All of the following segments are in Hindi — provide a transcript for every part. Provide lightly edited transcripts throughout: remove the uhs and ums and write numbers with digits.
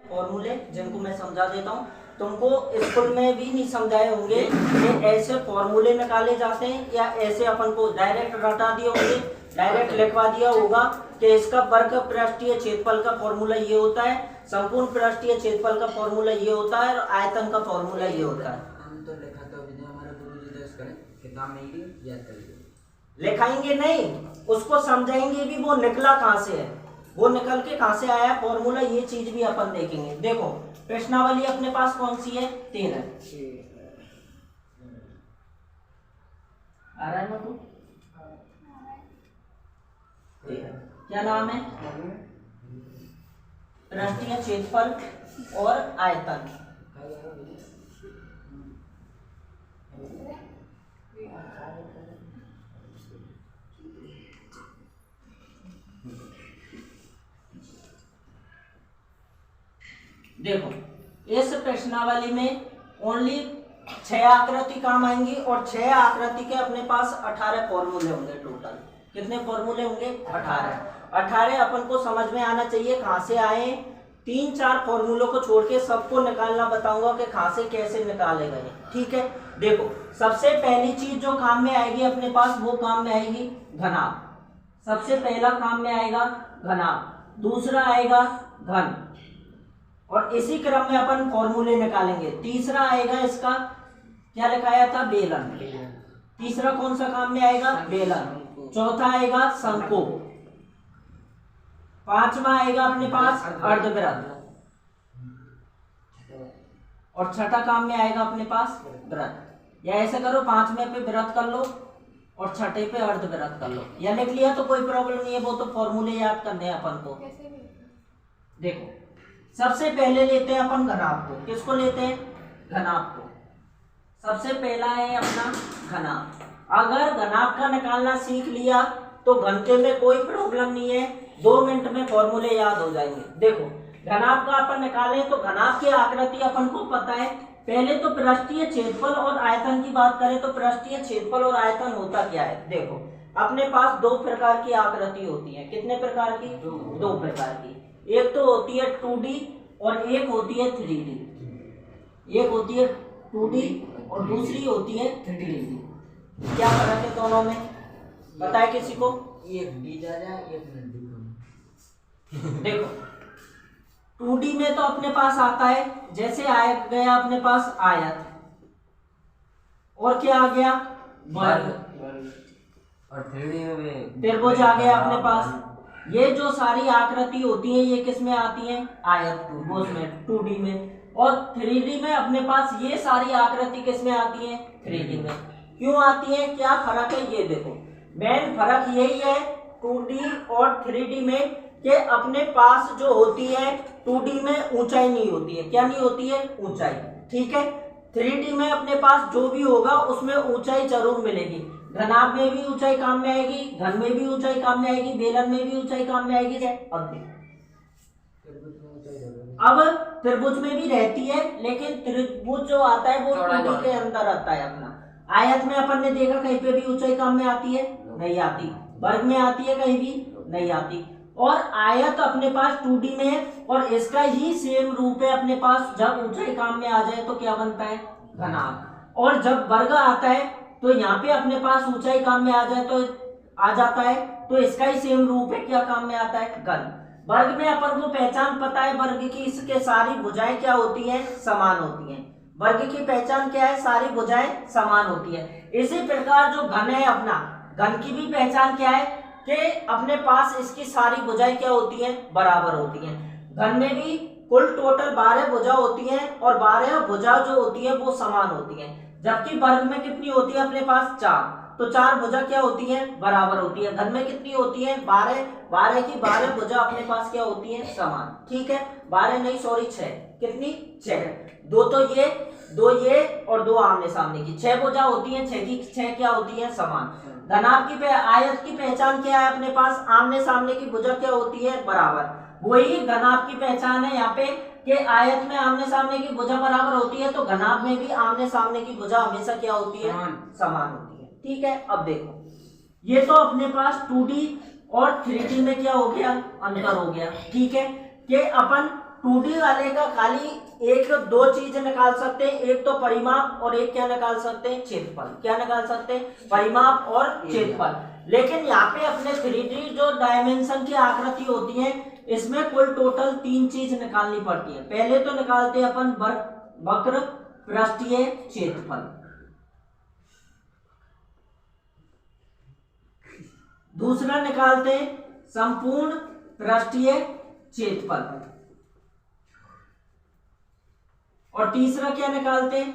फॉर्मूले जिनको मैं समझा देता हूँ। तुमको स्कूल में भी नहीं समझाए होंगे कि ऐसे फॉर्मूले निकाले जाते हैं या ऐसे अपन को डायरेक्ट रटा दिए होंगे, डायरेक्ट लिखवा दिया होगा कि इसका वर्ग पृष्ठीय क्षेत्रफल का फॉर्मूला ये होता है, संपूर्ण पृष्ठीय क्षेत्रफल का फॉर्मूला ये होता है और आयतन का फॉर्मूला ये होता है। हम तो लिखा तो विजय हमारे गुरुजी दर्ज करें किताब में ही याद करेंगे, लिखाएंगे नहीं, उसको समझाएंगे भी वो निकला कहाँ से है, वो निकल के कहाँ से आया फॉर्मूला, ये चीज भी अपन देखेंगे। देखो प्रश्नावली अपने पास कौन सी है? 3 है। आ रहा है ना तू? क्या नाम है? पृष्ठीय क्षेत्रफल और आयतन। देखो इस प्रश्नावली में ओनली 6 आकृति काम आएंगी और 6 आकृति के अपने पास 18 फॉर्मूले होंगे टोटल। कितने फॉर्मूले होंगे? 18 अपन को समझ में आना चाहिए कहाँ से आए। 3-4 फॉर्मूलों को छोड़ के सबको निकालना बताऊंगा कि कहाँ से कैसे निकाले गए। ठीक है, देखो सबसे पहली चीज जो काम में आएगी अपने पास वो काम में आएगी घनाभ। सबसे पहला काम में आएगा घनाभ, दूसरा आएगा घन और इसी क्रम में अपन फॉर्मूले निकालेंगे। तीसरा आएगा इसका क्या लिखाया था? बेलन। तीसरा कौन सा काम में आएगा? बेलन। चौथा आएगा शंकु। 5वां आएगा अपने पास अर्धवृत्त और 6ठा काम में आएगा अपने पास वृत्त। या ऐसे करो 5वें पे वृत्त कर लो और 6ठे पे अर्धवृत्त कर लो, या लिख लिया तो कोई प्रॉब्लम नहीं है, वो तो फॉर्मूले याद करने हैं अपन को। देखो सबसे पहले लेते हैं अपन घनाभ को। किसको लेते हैं? घनाभ को। सबसे पहला है अपना घनाभ। अगर घनाभ का निकालना सीख लिया तो घंटे में कोई प्रॉब्लम नहीं है, 2 मिनट में फॉर्मूले याद हो जाएंगे। देखो घनाभ का अपन निकालें तो घनाभ की आकृति अपन को पता है। पहले तो पृष्ठीय क्षेत्रफल और आयतन की बात करें तो पृष्ठीय क्षेत्रफल और आयतन होता क्या है? देखो अपने पास 2 प्रकार की आकृति होती है। कितने प्रकार की? 2 प्रकार की। एक तो होती है 2D और एक होती है 3D। एक होती है 2D और दूसरी होती है 3D। क्या फर्क है दोनों में? पता है किसी को? एक डी ज्यादा एक डी कम। देखो 2D में तो अपने पास आता है जैसे आया गया अपने पास आयत और क्या आ गया? वर्ग। और 3D में त्रिभुज आ गया अपने पास। ये जो सारी आकृति होती है ये किस में आती है? आयत में 2D में। और 3D में अपने पास ये सारी आकृति किस में आती है? 3D में। क्यों आती है? क्या फर्क है ये देखो। मेन फर्क यही है 2D और 3D में कि अपने पास जो होती है 2D में ऊंचाई नहीं होती है। क्या नहीं होती है? ऊंचाई। ठीक है, 3D में अपने पास जो भी होगा उसमें ऊंचाई जरूर मिलेगी। घनाभ में भी ऊंचाई काम में आएगी, घन में भी ऊंचाई काम में आएगी, बेलन में भी ऊंचाई काम में आएगी। अब त्रिभुज में भी रहती है लेकिन त्रिभुज जो आता है वो 2D के अंदर आता है अपना। आयत में अपन ने देखा कहीं पे भी ऊंचाई काम में आती है? नहीं आती। वर्ग में आती है कहीं भी? नहीं आती। और आयत अपने पास 2D में है और इसका ही सेम रूप है अपने पास। जब ऊंचाई काम में आ जाए तो क्या बनता है? घनाभ। और जब वर्ग आता है तो यहाँ पे अपने पास ऊंचाई काम में आ जाए तो आ जाता है तो इसका ही सेम रूप है। क्या काम में आता है? घन। वर्ग में अपन को पहचान पता है वर्ग की, इसके सारी भुजाएं क्या होती हैं? समान होती हैं। वर्ग की पहचान क्या है? सारी भुजाएं समान होती है। इसी प्रकार जो घन है अपना, घन की भी पहचान क्या है कि अपने पास इसकी सारी भुजाएं क्या होती हैं? बराबर होती हैं। घन में भी कुल टोटल 12 भुजा होती हैं और 12 भुजा जो होती है वो समान होती हैं। जबकि वर्ग में कितनी होती है अपने पास? 4। तो 4 भुजा क्या होती है? बराबर होती है। घन में कितनी होती है? 12। 12 की 12 भुजा अपने पास क्या होती है? समान। ठीक है, 12 नहीं सॉरी 6। कितनी? 6। 2 तो ये, 2 ये और 2 आमने सामने की 6 भुजा होती है। 6 की 6 क्या होती है? समान। घनाभ की आयत की पहचान क्या है अपने पास? आमने सामने की भुजा क्या होती है? बराबर। वही घनाभ की पहचान है यहाँ पे कि आयत में आमने सामने की भुजा बराबर होती है तो घनाभ में भी आमने सामने की भुजा हमेशा क्या होती है? समान होती है। ठीक है, अब देखो ये तो अपने पास 2D और 3D में क्या हो गया? अंतर हो गया। ठीक है, कि अपन 2D वाले का खाली एक दो चीज निकाल सकते हैं, एक तो परिमाप और एक क्या निकाल सकते हैं, क्षेत्रफल। क्या निकाल सकते हैं, परिमाप और क्षेत्रफल। लेकिन यहाँ पे अपने 3D जो डायमेंशन की आकृति होती है इसमें कुल टोटल 3 चीज निकालनी पड़ती है। पहले तो निकालते हैं अपन वक्र पृष्ठीय क्षेत्रफल, दूसरा निकालते हैं संपूर्ण पृष्ठीय क्षेत्रफल, और तीसरा क्या निकालते हैं,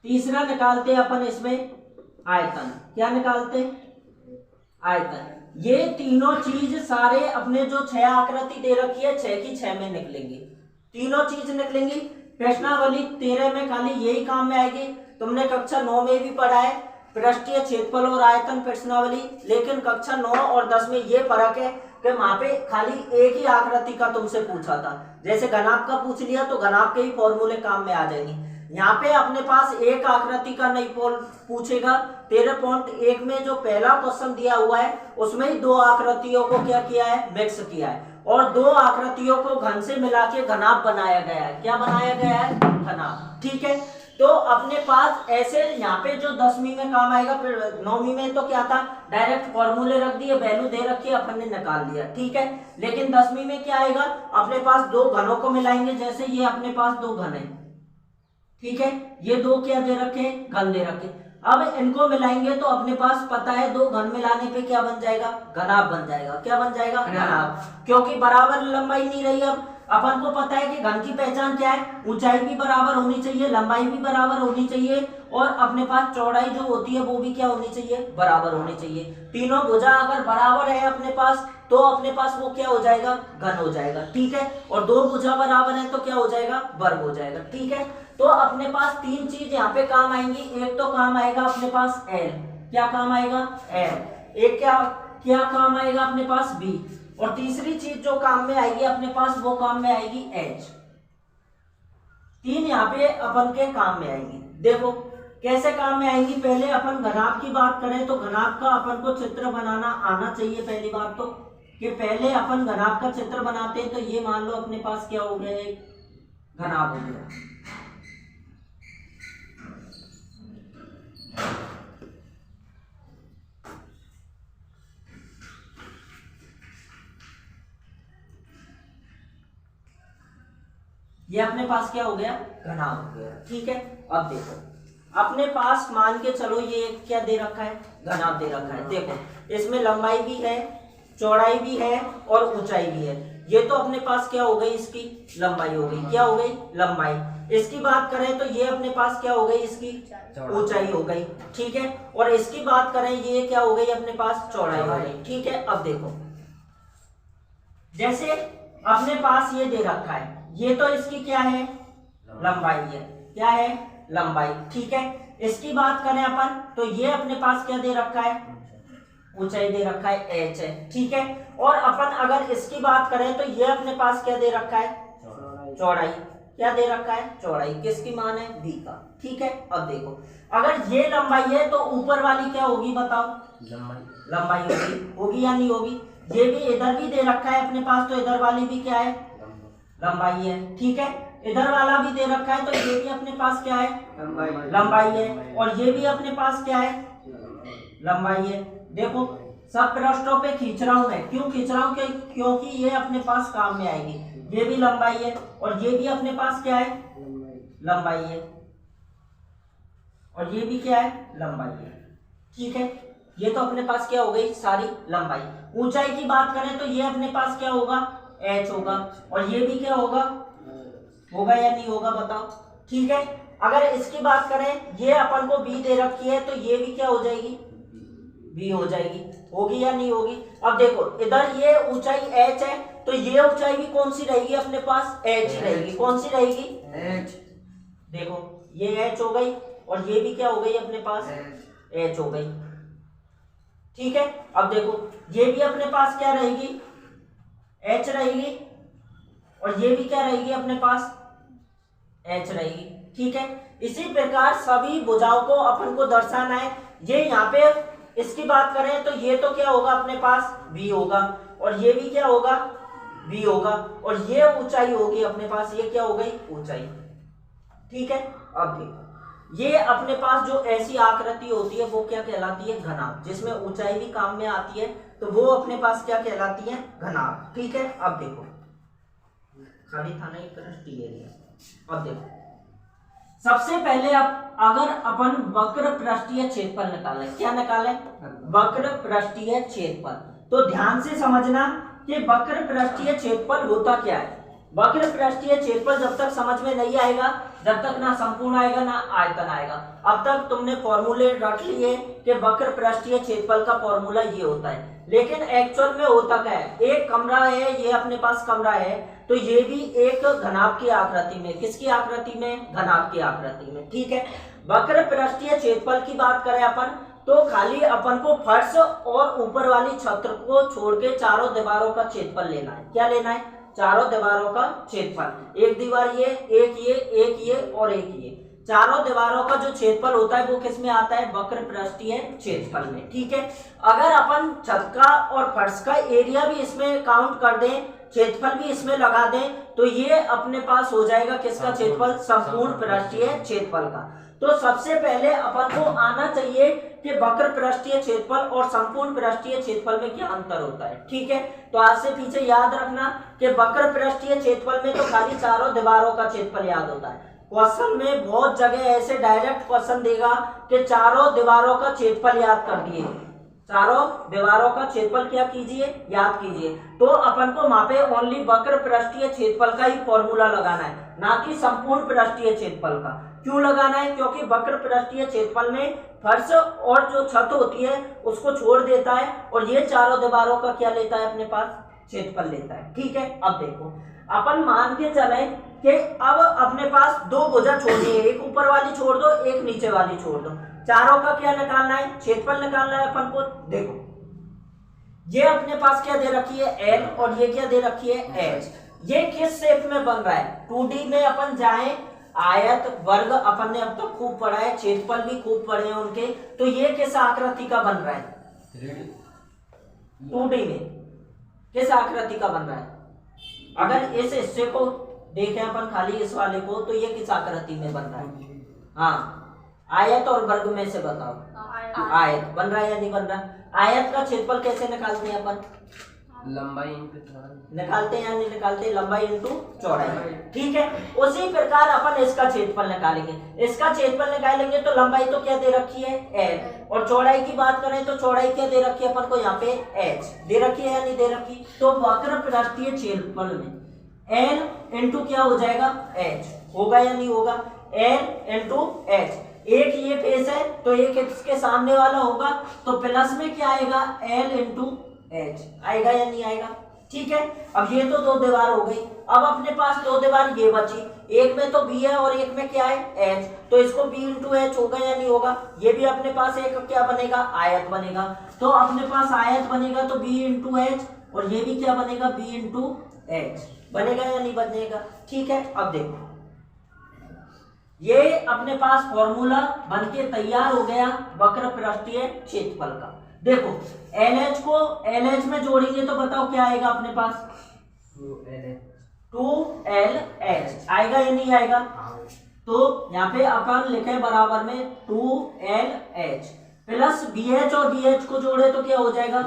तीसरा निकालते हैं अपन इसमें आयतन। क्या निकालते हैं, आयतन। ये तीनों चीज सारे अपने जो 6 आकृति दे रखी है 6 की 6 में निकलेंगी, तीनों चीज निकलेंगी। प्रश्नावली 13 में खाली यही काम में आएगी। तुमने कक्षा 9 में भी पढ़ा है पृष्ठीय क्षेत्रफल और आयतन प्रश्नावली, लेकिन कक्षा 9 और 10 में ये फर्क है कि वहां पे खाली एक ही आकृति का तुमसे पूछा था। जैसे घनाभ का पूछ लिया तो घनाभ के ही फॉर्मूले काम में आ जाएंगे। यहाँ पे अपने पास एक आकृति का नहीं पूछेगा। 13.1 में जो पहला क्वेश्चन दिया हुआ है उसमें ही 2 आकृतियों को क्या किया है, मिक्स किया है, और 2 आकृतियों को घन से मिला के घनाभ बनाया गया है। क्या बनाया गया है, घनाभ। ठीक है, तो अपने पास ऐसे यहाँ पे जो 10वीं में काम आएगा, फिर 9वीं में तो क्या था, डायरेक्ट फॉर्मूले रख दिए, वैल्यू दे रखी है, अपन ने निकाल दिया। ठीक है, लेकिन 10वीं में क्या आएगा, अपने पास 2 घनों को मिलाएंगे। जैसे ये अपने पास 2 घन है, ठीक है, ये 2 क्या दे रखे, घन दे रखे। अब इनको मिलाएंगे तो अपने पास पता है 2 घन मिलाने पे क्या बन जाएगा, घनाभ बन जाएगा। क्या बन जाएगा, घनाभ, क्योंकि बराबर लंबाई नहीं रही। अब अपन को पता है कि घन की पहचान क्या है, ऊंचाई भी बराबर होनी चाहिए, लंबाई भी बराबर होनी चाहिए, और अपने पास चौड़ाई जो होती है वो भी क्या होनी चाहिए, बराबर होनी चाहिए। तीनों भुजा अगर बराबर है अपने पास तो अपने पास वो क्या हो जाएगा, घन हो जाएगा। ठीक है, और 2 भुजा बराबर है तो क्या हो जाएगा, वर्ग हो जाएगा। ठीक है, तो अपने पास 3 चीज यहाँ पे काम आएंगी। एक तो काम आएगा अपने पास L, क्या काम आएगा, L। एक क्या काम आएगा अपने पास B, और तीसरी चीज जो काम में आएगी अपने पास वो काम में आएगी H। 3 यहाँ पे अपन के काम में आएंगी। देखो कैसे काम में आएंगी। पहले अपन घनाभ की बात करें तो घनाभ का अपन को चित्र बनाना आना चाहिए। पहली बात तो कि पहले अपन घनाभ का चित्र बनाते हैं तो ये मान लो अपने पास क्या हो गया, एक घनाभ हो गया। ये अपने पास क्या हो गया, घनाभ हो गया। ठीक है, अब देखो अपने पास मान के चलो ये क्या दे रखा है, घनाभ दे रखा है। देखो इसमें लंबाई भी है, चौड़ाई भी है और ऊंचाई भी है। ये तो अपने पास क्या हो गई, इसकी लंबाई हो गई। क्या हो गई, लंबाई। इसकी बात करें तो ये अपने पास क्या हो गई, इसकी ऊंचाई हो गई। ठीक है, और इसकी बात करें ये क्या हो गई, अपने पास चौड़ाई हो गई। ठीक है, अब देखो जैसे अपने पास ये दे रखा है, ये तो इसकी क्या है, लंबाई है। क्या है, लंबाई। ठीक है, इसकी बात करें अपन तो ये अपने पास क्या दे रखा है, ऊंचाई दे रखा है, h है। ठीक है, और अपन अगर इसकी बात करें तो ये अपने पास क्या दे रखा है, चौड़ाई। क्या दे रखा है, चौड़ाई। किसकी मान है, b का। ठीक है, अब देखो अगर ये लंबाई है तो ऊपर वाली क्या होगी, बताओ, लंबाई होगी या नहीं होगी। ये भी इधर भी दे रखा है अपने पास तो इधर वाली भी क्या है, लंबाई है। ठीक है, इधर वाला भी दे रखा है तो ये भी अपने पास क्या है, लंबाई है, और ये भी अपने पास क्या है, लंबाई है। देखो सब पृष्ठों पे खींच रहा हूं मैं, क्यों खींच रहा हूं, क्योंकि ये अपने पास काम में आएगी। ये भी लंबाई है और ये भी अपने पास क्या है, लंबाई है, और ये भी क्या है, लंबाई है। ठीक है, ये तो अपने पास क्या हो गई, सारी लंबाई। ऊंचाई की बात करें तो ये अपने पास क्या होगा, h होगा, और ये भी क्या होगा या नहीं होगा, बताओ। ठीक है, अगर इसकी बात करें ये अपन को b दे रखी है तो ये भी क्या हो जाएगी, b हो जाएगी। होगी या नहीं होगी। अब देखो इधर ये ऊंचाई h है तो ये ऊंचाई भी कौन सी रहेगी, अपने पास h रहेगी। कौन सी रहेगी, h। देखो ये h हो गई और ये भी क्या हो गई, अपने पास h हो गई। ठीक है, अब देखो ये भी अपने पास क्या रहेगी, h रहेगी, और ये भी क्या रहेगी, अपने पास h रहेगी। ठीक है, इसी प्रकार सभी भुजाओं को अपन को दर्शाना है। ये यहाँ पे इसकी बात करें तो ये तो क्या होगा, अपने पास b होगा, और ये भी क्या होगा, बी होगा, और ये ऊंचाई होगी अपने पास, ये क्या हो गई ऊंचाई। ठीक है, अब देखो ये अपने पास जो ऐसी आकृति होती है वो क्या कहलाती है घनाभ, जिसमें ऊंचाई भी काम में आती है, तो वो अपने पास क्या कहलाती है घनाभ। ठीक है, अब देखो खाली था नहीं कृष्टि एरिया। अब देखो सबसे पहले अब अगर अपन वक्र पृष्ठीय क्षेत्रफल निकालें, क्या निकालें वक्र पृष्ठीय क्षेत्रफल, तो ध्यान से समझना कि वक्र पृष्ठीय क्षेत्रफल होता क्या है। वक्र पृष्ठीय क्षेत्रफल जब तक समझ में नहीं आएगा, जब तक ना संपूर्ण आएगा ना आयतन आएगा। अब तक तुमने फॉर्मूले रख लिए कि वक्र पृष्ठीय क्षेत्रफल का फॉर्मूला ये होता है, लेकिन एक्चुअल में होता क्या है, एक कमरा है, ये अपने पास कमरा है, तो ये भी एक घनाभ की आकृति में, किसकी आकृति में घनाभ की आकृति में। ठीक है, वक्र पृष्ठीय क्षेत्रफल की बात करें अपन, तो खाली अपन को फर्श और ऊपर वाली छत को छोड़ के चारों दीवारों का क्षेत्रफल लेना है। क्या लेना है, चारों दीवारों का क्षेत्रफल, एक दीवार ये, एक ये, एक ये और एक ये, चारों दीवारों का जो क्षेत्रफल होता है वो किस में आता है वक्र पृष्ठीय क्षेत्रफल में। ठीक है, अगर अपन छत का और फर्श का एरिया भी इसमें काउंट कर दें, क्षेत्रफल भी इसमें लगा दें, तो ये अपने पास हो जाएगा किसका क्षेत्रफल, संपूर्ण पृष्ठीय क्षेत्रफल का। तो सबसे पहले अपन को आना चाहिए कि वक्र पृष्ठीय क्षेत्रफल और संपूर्ण पृष्ठीय क्षेत्रफल में क्या अंतर होता है। ठीक है, तो आज से पीछे याद रखना कि वक्र पृष्ठीय क्षेत्रफल में तो खाली चारों दीवारों का क्षेत्रफल याद होता है। क्वेश्चन में बहुत जगह ऐसे डायरेक्ट क्वेश्चन देगा कि चारों दीवारों का क्षेत्रफल याद कर दिए, चारों दीवारों का क्षेत्रफल क्या कीजिए याद कीजिए, तो अपन को वहां पे ओनली वक्र पृष्ठीय क्षेत्रफल का ही फॉर्मूला लगाना है, ना कि संपूर्ण पृष्ठीय क्षेत्रफल का। क्यों लगाना है, क्योंकि वक्र पृष्ठीय क्षेत्रफल में फर्श और जो छत होती है उसको छोड़ देता है, और ये चारों दीवारों का क्या लेता है अपने पास क्षेत्रफल लेता है। ठीक है, अब देखो अपन मान के चले कि अब अपने पास दो भुजा छोड़नी है, एक ऊपर वाली छोड़ दो, एक नीचे वाली छोड़ दो, चारों का क्या निकालना है क्षेत्रफल निकालना है अपन को। देखो ये अपने पास क्या दे रखी है एल, और ये क्या दे रखी है एच। ये किस शेप में बन रहा है, 2D में अपन जाएं, आयत वर्ग अपन ने अब तक खूब पढ़ा है, क्षेत्रफल भी खूब पढ़े हैं उनके, तो ये किस आकृति का बन रहा है 2D में किस आकृति का बन रहा है। अगर इस हिस्से को देखें अपन खाली इस वाले को, तो ये किस आकृति में बन रहा है, हाँ आयत और वर्ग में से बताओ आयत बन रहा है या नहीं बन रहा। आयत का क्षेत्रफल कैसे निकालते हैं अपन, लंबाई इंटू चौड़ाई निकालते हैं या नहीं निकालते, लंबाई इंटू चौड़ाई। ठीक है, उसी प्रकार अपन इसका क्षेत्रफल निकालेंगे, इसका क्षेत्रफल निकालेंगे तो लंबाई तो क्या दे रखी है एल, और चौड़ाई की बात करें तो चौड़ाई क्या दे रखी है अपन को यहाँ पे एच दे रखी है या नहीं दे रखी। तो वक्र पृष्ठीय क्षेत्रफल में एल इंटू क्या हो जाएगा एच होगा या नहीं होगा, एल इंटू एच, एक ये फेस है तो एक इसके सामने वाला होगा, तो प्लस में क्या आएगा एल इंटू एच आएगा या नहीं आएगा। ठीक है, अब ये तो दो दीवार हो गई, अब अपने पास दो दीवार ये बची, एक में तो बी है और एक में क्या है एच, तो इसको बी इंटू एच होगा या नहीं होगा। ये भी अपने पास एक क्या बनेगा आयत बनेगा, तो अपने पास आयत बनेगा तो बी इंटू एच, और ये भी क्या बनेगा बी इंटू एच बनेगा या नहीं बनेगा। ठीक है, अब देखो ये अपने पास फॉर्मूला बनके तैयार हो गया वक्र पृष्ठीय क्षेत्रफल का। देखो LH को LH में जोड़ेंगे तो बताओ क्या आएगा अपने पास 2LH आएगा या नहीं आएगा। तो यहाँ पे अपन लिखे बराबर में 2LH प्लस BH, और BH को जोड़े तो क्या हो जाएगा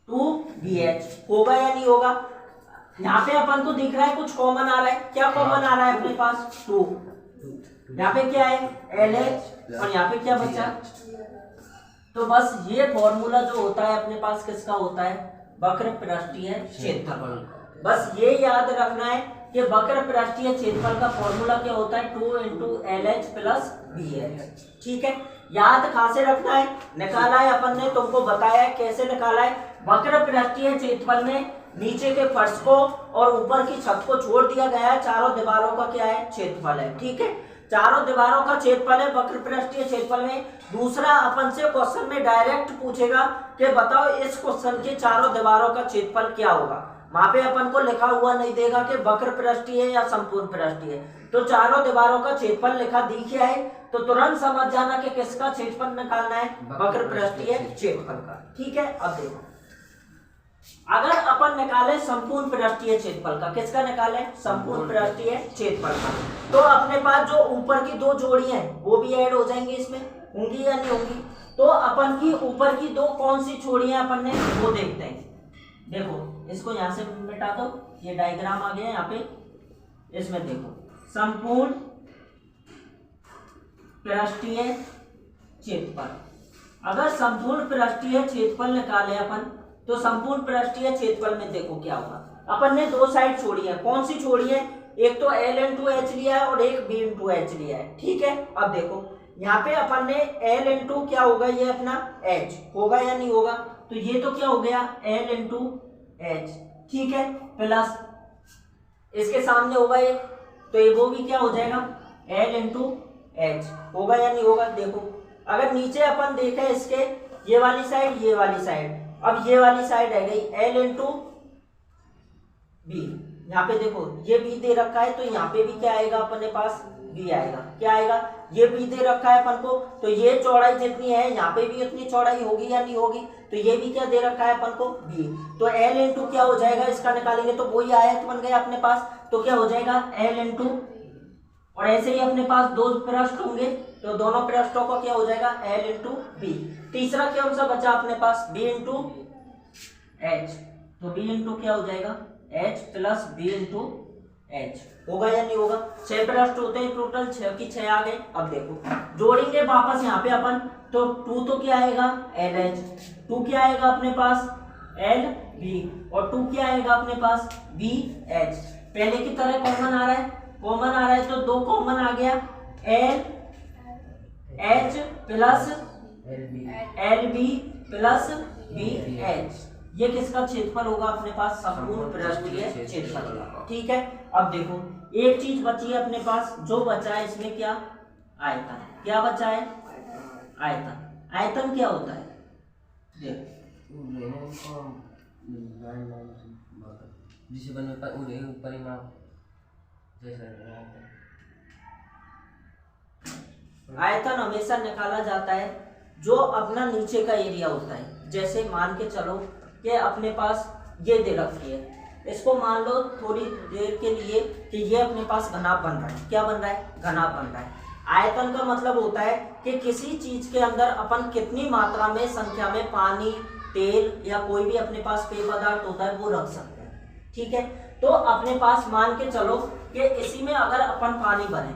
2BH होगा या नहीं होगा। यहाँ पे अपन को दिख रहा है कुछ कॉमन आ रहा है, क्या कॉमन आ रहा है अपने पास 2, यहाँ पे क्या है LH और यहाँ पे क्या बचा। तो बस ये फॉर्मूला जो होता है अपने पास किसका होता है वक्र पृष्ठीय क्षेत्रफल। बस ये याद रखना है कि वक्र पृष्ठीय क्षेत्रफल का फॉर्मूला क्या होता है 2 इंटू LH प्लस BH। ठीक है, याद कहाँ से रखना है, निकाला है अपन ने, तुमको बताया है कैसे निकाला है। वक्र पृष्ठीय क्षेत्रफल में नीचे के फर्श को और ऊपर की छत को छोड़ दिया गया है, चारों दीवारों का क्या है क्षेत्रफल है। ठीक है, चारों दीवारों का क्षेत्रफल है वक्र पृष्ठीय क्षेत्रफल में। दूसरा अपन से क्वेश्चन में डायरेक्ट पूछेगा कि बताओ इस क्वेश्चन के चारों दीवारों का क्षेत्रफल क्या होगा। वहां पे अपन को लिखा हुआ नहीं देगा कि वक्र पृष्ठीय या संपूर्ण पृष्ठीय, तो चारों दीवारों का क्षेत्रफल लिखा दिख गया है, तो तुरंत समझ जाना कि किसका क्षेत्रफल निकालना है वक्र पृष्ठीय क्षेत्रफल का। ठीक है, अब देखो अगर अपन निकाले संपूर्ण पृष्ठीय क्षेत्रफल का, किसका निकाले? संपूर्ण पृष्ठीय क्षेत्रफल का, तो अपने पास जो ऊपर की दो जोड़ी हैं वो भी ऐड हो जाएंगी, इसमें होंगी या नहीं होंगी? तो अपन की ऊपर की दो कौन सी जोड़ियां अपन ने वो देखते हैं। देखो इसको यहां से मिटा दो, ये डायग्राम आ गया यहाँ पे, इसमें देखो संपूर्ण पृष्ठीय क्षेत्रफल। अगर संपूर्ण पृष्ठीय क्षेत्रफल निकाले अपन, तो संपूर्ण पृष्ठीय क्षेत्रफल में देखो क्या होगा। अपन ने दो साइड छोड़ी है, कौन सी छोड़ी है? एक तो L×H लिया है और एक B×H लिया है, ठीक है। अब देखो यहाँ पे अपन ने L क्या होगा, ये अपना H होगा या नहीं होगा? तो ये तो क्या हो गया L×H, ठीक है, प्लस इसके सामने होगा ये, तो ये वो भी क्या हो जाएगा L×H होगा या नहीं होगा? देखो अगर नीचे अपन देखें इसके, ये वाली साइड, ये वाली साइड, अब ये वाली साइड है गई L×B। यहाँ पे देखो ये B दे रखा है, तो यहाँ पे भी क्या आएगा अपने पास? B आएगा। क्या आएगा? ये B दे रखा है अपन को, तो ये चौड़ाई जितनी है यहाँ पे भी उतनी चौड़ाई होगी या नहीं होगी? तो ये भी क्या दे रखा है अपन को? B। तो L क्या हो जाएगा, इसका निकालेंगे तो वही आयत बन गया अपने पास, तो क्या हो जाएगा L, और ऐसे ही अपने पास दो पृष्ठ होंगे, तो दोनों पृष्ठों को क्या हो जाएगा L×B। तीसरा कौन सा बचा अपने पास? B×H। तो B क्या हो जाएगा H प्लस B×H होगा या नहीं होगा? 6 पृष्ठ होते हैं टोटल, 6 की 6 आ गए। अब देखो जोड़ेंगे वापस यहाँ पे अपन, तो 2 तो क्या आएगा LH, 2 क्या आएगा अपने पास LB, और 2 क्या आएगा अपने पास BH। पहले की तरह कॉमन आ रहा है, कॉमन आ रहा है, तो 2 कॉमन आ गया LH plus LB plus BH। ये किसका क्षेत्रफल होगा अपने पास? संपूर्ण पृष्ठीय क्षेत्रफल का, ठीक है। अब देखो एक चीज बची है अपने पास, जो बचा है इसमें क्या? आयतन। क्या बचा है? आयतन। आयतन क्या होता है? आयतन हमेशा निकाला जाता है जो अपना नीचे का एरिया होता है। जैसे मान के चलो कि अपने पास ये दे रखी है, इसको मान लो थोड़ी देर के लिए कि ये अपने पास घनाभ बन रहा है। क्या बन रहा है? घनाभ बन रहा है। आयतन का मतलब होता है कि किसी चीज के अंदर अपन कितनी मात्रा में, संख्या में पानी, तेल या कोई भी अपने पास पेय पदार्थ होता है वो रख सकते हैं, ठीक है। तो अपने पास मान के चलो कि इसी में अगर अपन पानी भरें,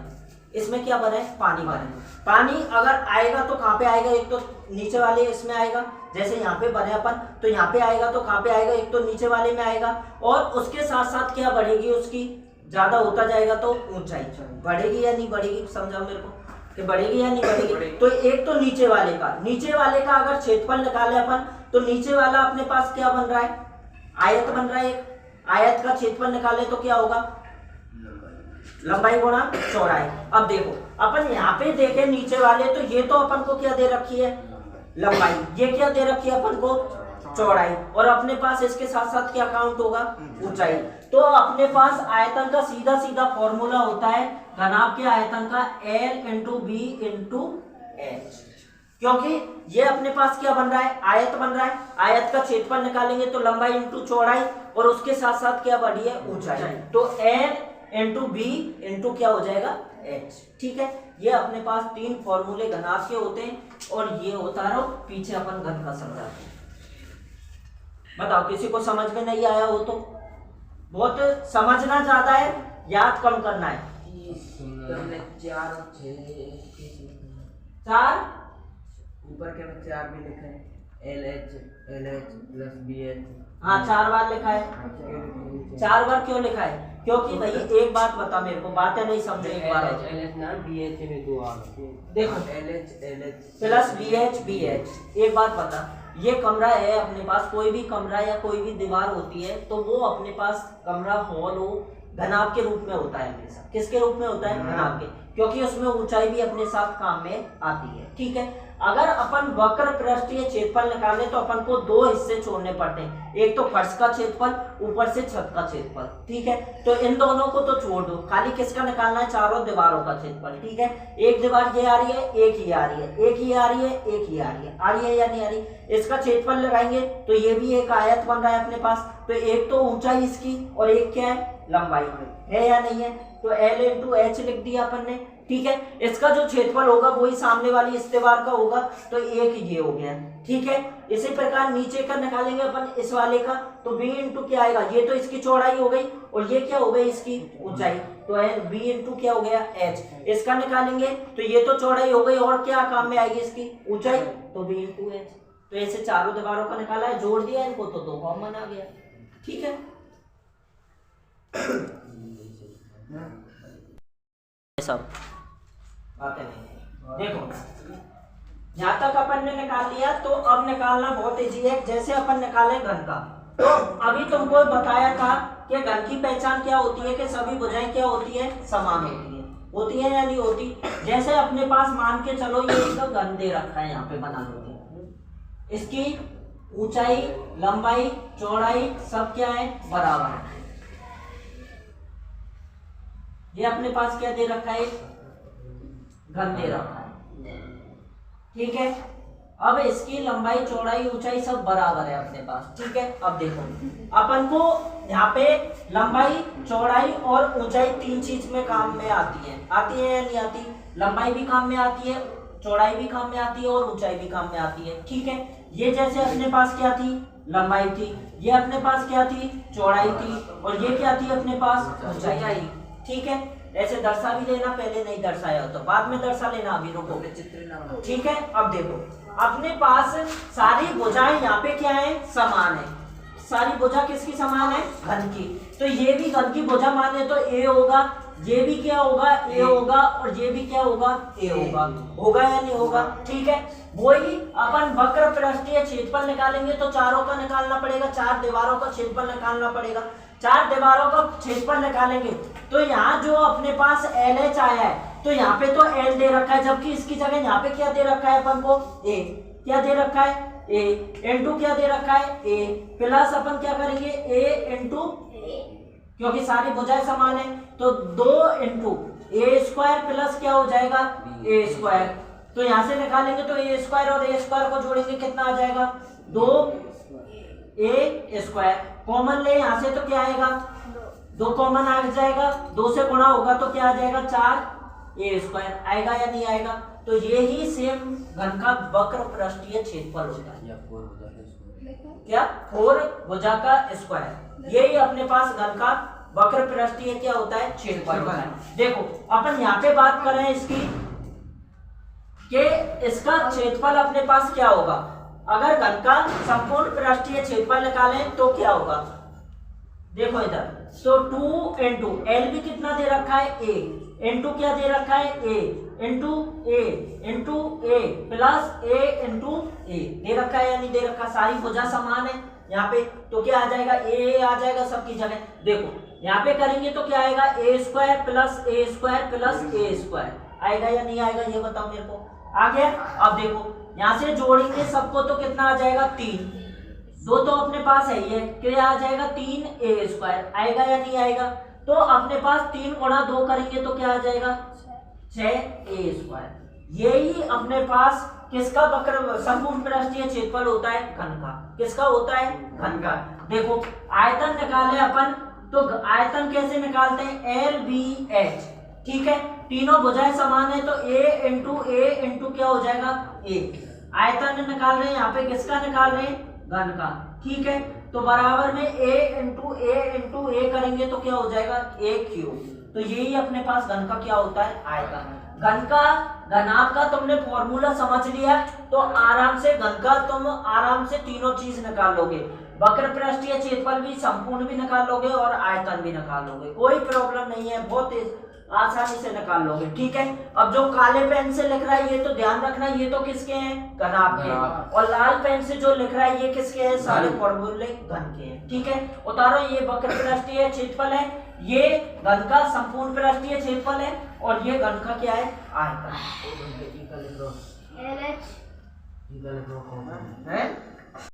इसमें क्या भरें? पानी भरें। पानी अगर आएगा तो कहाँ पे आएगा? एक तो नीचे वाले इसमें आएगा, जैसे यहाँ पे भरे अपन, तो यहाँ पे आएगा तो कहाँ पे आएगा? एक तो नीचे वाले में आएगा, और उसके साथ साथ क्या बढ़ेगी उसकी? ज्यादा होता जाएगा तो ऊंचाई बढ़ेगी या नहीं बढ़ेगी? समझाओ मेरे को कि बढ़ेगी या नहीं बढ़ेगी? तो एक तो नीचे वाले का अगर क्षेत्रफल निकाले अपन, तो नीचे वाला अपने पास क्या बन रहा है? आयत बन रहा है। एक आयत का क्षेत्रफल निकाले तो क्या होगा? लंबाई गुणा चौड़ाई। अब देखो अपन यहाँ पे देखें नीचे वाले, तो ये तो अपन को क्या दे रखी है? लंबाई। ये क्या दे रखी है अपन को? चौड़ाई। और अपने पास इसके साथ साथ क्या काउंट होगा? ऊंचाई। तो अपने पास आयतन का सीधा सीधा फॉर्मूला होता है घनाभ के आयतन का L×B×H, क्योंकि ये अपने पास क्या बन रहा है? आयत बन रहा है। आयत का क्षेत्रफल निकालेंगे तो लंबाई इंटू चौड़ाई, और उसके साथ साथ क्या बढ़ी है? ऊंचाई। तो L×B× क्या हो जाएगा? H, ठीक है। ये अपने पास 3 फॉर्मूले घनाभ के होते हैं, और ये होता रहो पीछे अपन घन का समझाते हैं। बताओ किसी को समझ में नहीं आया हो तो? बहुत समझना ज्यादा है, याद कम करना है। 4 ऊपर के में 4 भी लिखे हैं, LH प्लस BH। हाँ 4 बार लिखा है। 4 बार क्यों लिखा है? क्योंकि भाई एक बात बता मेरे को, बातें नहीं समझे एक बार। LH ना BH में 2 आ देखो LH प्लस BH। एक बात बता, ये कमरा है अपने पास, कोई भी कमरा या कोई भी दीवार होती है तो वो अपने पास कमरा, हॉल हो, घनाभ के रूप में होता है हमेशा। किसके रूप में होता है? घनाभ के। क्योंकि उसमें ऊंचाई भी अपने साथ काम में आती है। ठीक है, अगर अपन वक्र पृष्ठीय क्षेत्रफल निकालें तो अपन को दो हिस्से छोड़ने पड़ते हैं, एक तो फर्श का क्षेत्रफल, ऊपर से छत का क्षेत्रफल। ठीक है, तो इन दोनों को तो छोड़ दो, खाली किसका निकालना है, चारों दीवारों का क्षेत्रफल। ठीक है, एक दीवार ये आ रही है, एक ही आ रही है, एक ही आ रही है, एक ही आ रही है या नहीं आ रही, इसका क्षेत्रफल लगाएंगे तो ये भी एक आयत बन रहा है अपने पास। तो एक तो ऊंचाई इसकी और एक क्या है, लंबाई है या नहीं है, तो L इंटू एच लिख दिया अपन ने। ठीक है, इसका जो क्षेत्रफल होगा वही सामने वाली इस दीवार का होगा, तो एक ये हो गया। ठीक है, इसी प्रकार नीचे का निकालेंगे अपन इस वाले का, तो b इंटू क्या आएगा, ये तो इसकी चौड़ाई हो गई और ये क्या हो गई, इसकी ऊंचाई, तो b इंटू क्या हो गया, h। इसका निकालेंगे तो ये तो चौड़ाई हो गई और क्या काम में आएगी, इसकी ऊंचाई, तो b इंटू h। तो ऐसे चारों दीवारों का निकाला है, जोड़ दिया इनको तो दो कॉमन आ गया। ठीक है, सब बातें नहीं। देखो यहाँ तक अपन ने निकाल लिया, तो अब निकालना बहुत इजी है। जैसे अपन निकाले घन का, तो अभी तुमको बताया था कि घन की पहचान क्या होती है, कि सभी भुजाएं क्या होती है, समान होती है या नहीं होती। जैसे अपने पास मान के चलो ये एक घन दे रखा है, यहाँ पे बना लो, इसकी ऊंचाई, लंबाई, चौड़ाई सब क्या है, बराबर है। ये अपने पास क्या दे रखा है, घन दे रखा है। ठीक है, अब इसकी लंबाई, चौड़ाई, ऊंचाई सब बराबर है अपने पास। ठीक है, अब देखो अपन को यहाँ पे लंबाई, चौड़ाई और ऊंचाई तीन चीज में काम में आती है या नहीं आती, लंबाई भी काम में आती है, चौड़ाई भी काम में आती है और ऊंचाई भी काम में आती है। ठीक है, ये जैसे अपने पास क्या थी, लंबाई थी, ये अपने पास क्या थी, चौड़ाई थी, और ये क्या थी अपने पास, ऊंचाई आई। ठीक है, ऐसे दर्शा भी लेना, पहले नहीं दर्शाया तो बाद में दर्शा लेना, अभी रुको चित्र। ठीक है, अब देखो अपने पास सारी भुजाएं यहाँ पे क्या है, समान है। सारी भुजा किसकी समान है, घन की। तो ये भी घन की भुजा माने तो ए होगा, ये भी क्या होगा, ए होगा, और ये भी क्या होगा, ए होगा या नहीं होगा। ठीक है, वही अपन वक्र पृष्ठीय क्षेत्रफल निकालेंगे तो चारों का निकालना पड़ेगा, चार दीवारों का क्षेत्रफल निकालना पड़ेगा। चार दीवारों का क्षेत्रफल निकालेंगे तो यहाँ जो अपने पास LH आया है, तो यहाँ पे तो L दे रखा है, जबकि इसकी जगह यहाँ पे क्या दे रखा है अपन को, A। क्या दे रखा है, A इंटू क्या दे रखा है, A प्लस अपन क्या करेंगे, A इंटू, क्योंकि सारी भुजाएं समान है, तो 2 इंटू A स्क्वायर प्लस क्या हो जाएगा, A स्क्वायर। तो यहाँ से निकालेंगे तो A स्क्वायर और A स्क्वायर को जोड़ेंगे कितना आ जाएगा, 2A स्क्वायर। कॉमन ले यहाँ से तो क्या आएगा, 2 कॉमन आ जाएगा, 2 से गुणा होगा तो क्या आ जाएगा, 4A स्क्वायर आएगा या नहीं आएगा। तो ये ही सेम घन का वक्र पृष्ठीय क्षेत्रफल होता है, क्या 4 भुजा का स्क्वायर। यही अपने पास घन का वक्र पृष्ठीय क्या होता है, क्षेत्रफल होता है। देखो अपन यहाँ पे बात कर रहे हैं इसकी, कि इसका क्षेत्रफल अपने पास क्या होगा। अगर घन का संपूर्ण पृष्ठीय क्षेत्रफल निकालें तो क्या होगा, देखो इधर, तो 2 इंटू एल भी कितना दे रखा है, ए इंटू क्या दे रखा है, ए इंटू ए प्लस ए इंटू ए दे रखा है या नहीं दे रखा। सारी भुजा समान है यहाँ पे, तो क्या आ जाएगा, ए आ जाएगा सबकी जगह। देखो यहाँ पे करेंगे तो क्या आएगा, ए स्क्वायर प्लस ए स्क्वायर आएगा या नहीं आएगा, ये बताओ मेरे को। आ गया। अब देखो यहाँ से जोड़ेंगे सबको तो कितना आ जाएगा, 3। 2 तो अपने पास है, ये क्या आ जाएगा, 3A स्क्वायर आएगा या नहीं आएगा। तो अपने पास 3 गुणा 2 करेंगे तो क्या आ जाएगा, 6A स्क्वायर। यही अपने पास किसका वक्र संपूर्ण पृष्ठीय क्षेत्रफल होता है, घन का। किसका होता है, घन का। देखो आयतन निकाले अपन, तो आयतन कैसे निकालते हैं, LBH। ठीक है, तीनों भुजाएं समान है तो A इंटू क्या हो जाएगा, A। आयतन निकाल रहे हैं यहाँ पे, किसका निकाल रहे हैं, घन का। ठीक है, तो बराबर में A इंटू A करेंगे तो क्या हो जाएगा, A3। तो यही अपने पास घन का क्या होता है, आयतन। घन का घनाभ का तुमने फॉर्मूला समझ लिया तो आराम से घन का तुम आराम से तीनों चीज निकाल लोगे। वक्र पृष्ठीय क्षेत्रफल भी संपूर्ण भी निकाल लोगे और आयतन भी निकाल लोगे, कोई प्रॉब्लम नहीं है, बहुत आसानी से निकाल लोगे। ठीक है, अब जो काले पेन से लिख रहा है ये तो ध्यान रखना, ये तो किसके हैं, घनाभ के, और लाल पेन से जो लिख रहा है ये किसके हैं, सारे फॉर्मूले घन के हैं। ठीक है, उतारो, ये वक्र पृष्ठीय क्षेत्रफल है, ये घन का संपूर्ण पृष्ठीय क्षेत्रफल है, और ये घन का क्या है, आयतन है।